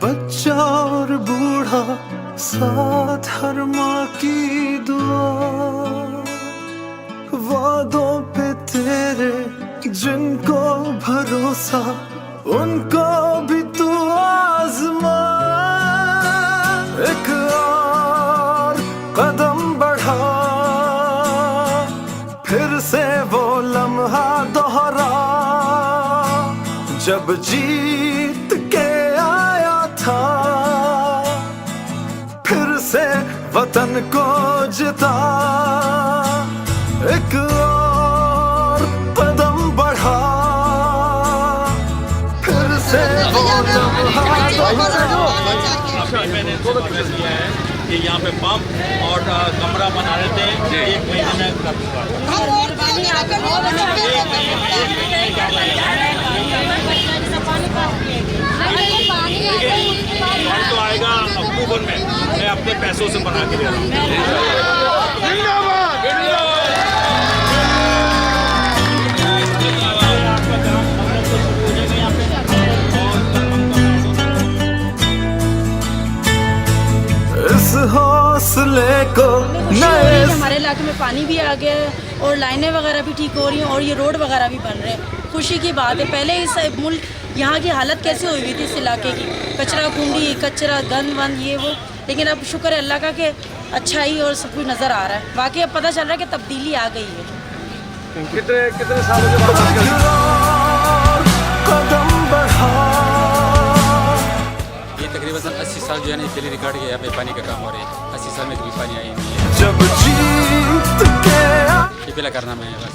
बच्चा और बूढ़ा साथ हर माँ की दुआ, वादों पे तेरे जिनको भरोसा उनको भी तू आजमा। एक और कदम बढ़ा, फिर से वो लम्हा दोहरा जब जीत के आया था, फिर से वतन को जिता। एक और कदम बढ़ा, फिर से वो लम्हा दोहरा। मैंने किया है कि यहाँ पे पंप और कमरा बना रहे थे, 1 महीने में फंड तो आएगा अक्टूबर में, मैं अपने पैसों से बना के दे रहा हूँ। इस हौसले को नए हमारे इलाके में पानी भी आ गया है और लाइनें वगैरह भी ठीक हो रही हैं और ये रोड वगैरह भी बन रहे हैं। खुशी की बात है। पहले इस मुल्क यहाँ की हालत कैसे हुई हुई थी इस इलाके की, कचरा कुंडी, कचरा गंद वंद ये वो, लेकिन अब शुक्र है अल्लाह का कि अच्छाई और सब कुछ नज़र आ रहा है। बाकी अब पता चल रहा है कि तब्दीली आ गई है। कितने सालों के बाद कदम बढ़ा। ये तकरीबन 80 साल जो है ना, पहले रिकॉर्ड के यहाँ पे पानी का काम हो रहा है। 80 साल में कभी पानी आई नहीं है। जब जीत के ये पहला करना मैं बस।